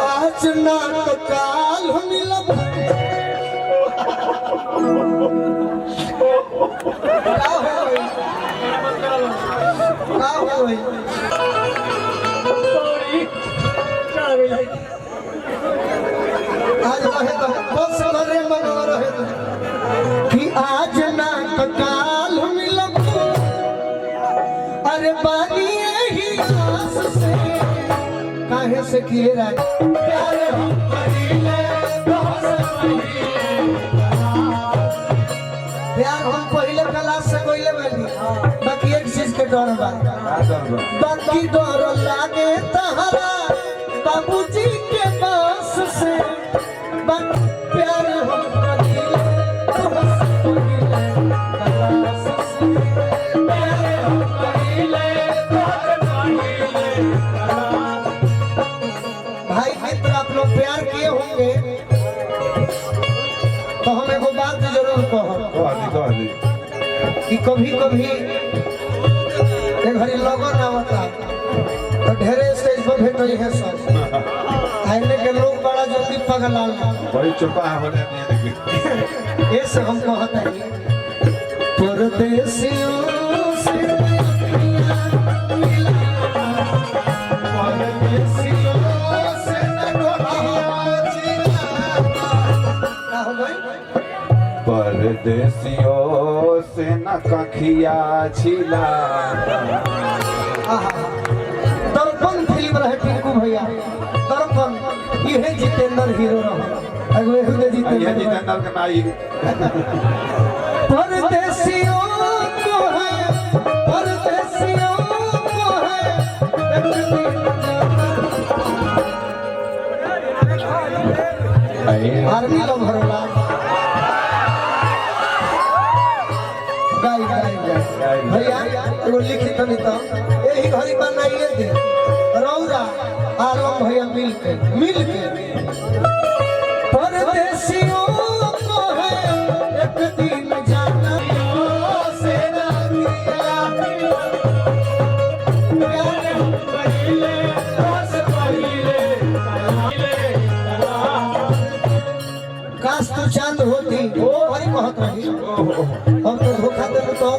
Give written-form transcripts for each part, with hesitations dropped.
आज ना तो काल मिलब आज बस घरे मना रहे कि आज ना तो काल मिलब अरे बानी यही आस से काहे से किए रहे प्यार हम करीले प्यार हम पहले क्लास से कोई वाली बाकी एक चीज के डर बा बाकी डर लागे तहरा बाबूजी के पास से प्यार हम करीले भाई मित्र आप लोग प्यार किए होंगे तो हम एगो बात जरूर कहब कि कभी कभी घड़ी लगन आवता तो ढेरे स्टेज पर भेटल है सब आने के लोग बड़ा जल्दी पगला बड़ी चुपा होने नहीं ये से हम कहते हैं परदेसियों से परदेसियों से न कखिया छिला दर्पण फिल्म रहे टिंकू भैया दर्पण ये जितेंद्र हीरो रहा अगले जितेंद्र के नाई परदेसियों को है परदेसियों को है आर्मी लोग भरोला भैया एगो लिखित नहीं तो यही घड़ी बनाइए दे रौरा आलम भैया मिल के परदेसियों को है एक दिन जाना से काश तू चांद होती वही कहत रही हम तो धोखा दे तो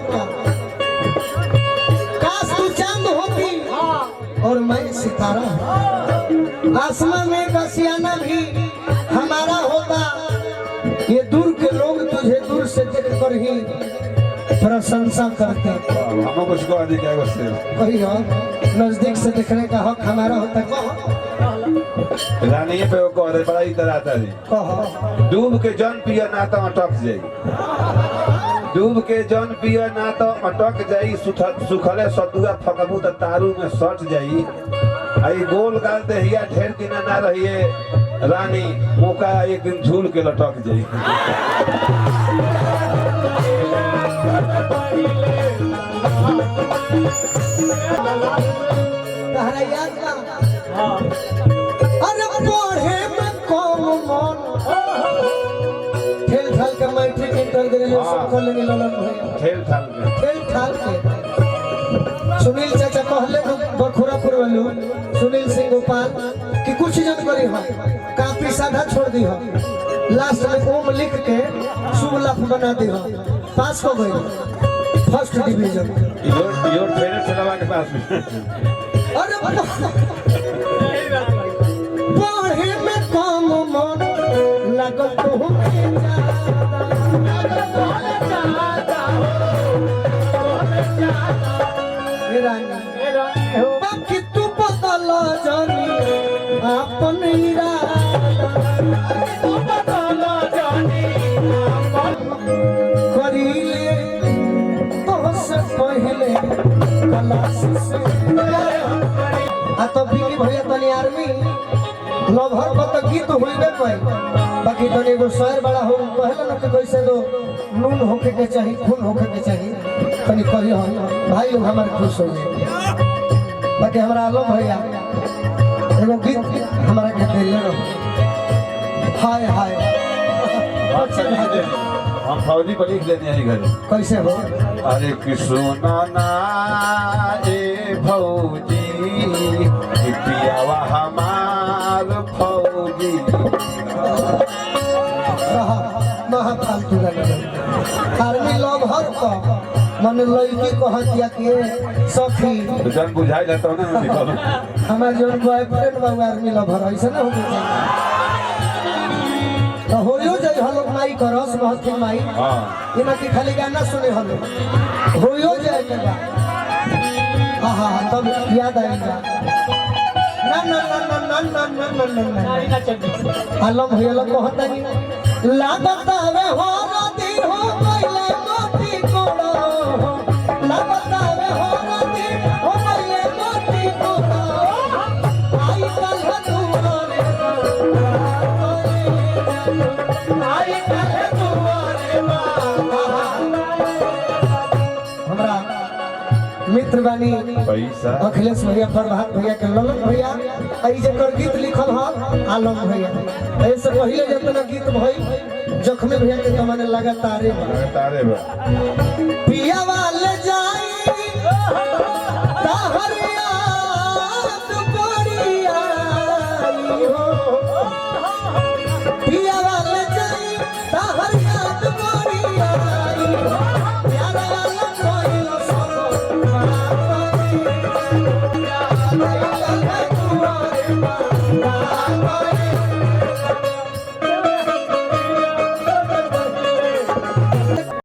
काश तू चांद होती और मैं सितारा आसमान में कसियाना भी हमारा होता ये दूर के लोग तुझे दूर से देख कर ही प्रशंसा करते हम कुछ को अधिक है उससे वही हो नजदीक से देखने का हक हमारा होता कहो रानी पे वो कह बड़ा इधर आता है कहो डूब के जन पिया ना तो अटक जाई डूब के जन पिया ना तो अटक जाई सुखले सतुआ फकबू तो तारू में सट जाई आई गोल गाल दहिया ढेर दिन ना रहिए रानी मौका एक दिन झूल के लटक जाई तहरा याद ना अरे पढ़े में कौन मन खेल खाल के मैट्रिक इंटर ग्रेजुएशन कर लेने ललन भैया खेल थाल के सुनील चाचा कहले बखुरापुर वालू सुनील सिंह गोपाल कि कुछ जन करी हो काफी साधा छोड़ दी हो लास्ट में ओम लिख के शुभ लाभ बना दी हो पास हो गई फर्स्ट डिवीजन योर फेवरेट चलावा के पास में अरे पढ़े में कम मन लगत हो बाकी तू बदल जानी अपन करीले तो से पहले क्लास से आ तो बिकी भैया तनी आर्मी लवहर को तो गीत होइबे कोई बाकी तनी एगो शहर बड़ा हो कहला न कि कैसे दो नून होके के चाहिए खून होके के चाहिए तनी कही हम भाई लोग हमारे खुश हो गए बाकी हमरा आलम भैया एगो गीत हमारा के दिले रहो हाय हाय हम फौजी पर लिख लेते हैं घर कैसे हो अरे कृष्ण ना ए भौजी पियावा महा फालतू लगे आर्मी लवर को मन लड़की को हत्या किए सखी जन बुझाई जाता ना निकल हमार जो बॉयफ्रेंड बा आर्मी लवर ऐसा ना होना चाहिए तो होयो जाए हम लोग माई का रस महत्व माई हां इना की खाली गाना सुने हम लोग होयो जाए के बा आहा तब याद आएगा ना ना ना ना ना ना ना ना ना ना आलम भैया लोग कहता नहीं लागत आवे हो नदी हो पहले मोती कोड़ो लागत आवे हो नदी हो पहले मोती कोड़ो आई कल दुआरे आई कल दुआरे हमरा मित्र बानी पैसा अखिलेश भैया प्रभात भैया के ललन भैया आई जकर गीत लिखल ह आलम भैया ऐसे पहले जितना गीत भई जखमी भैया के जमाने लगातार तारे बा पिया वाले जाई तहरिया दुपरिया हो पिया वाले जाई तहरिया दुपरिया प्यार वाला कोई सब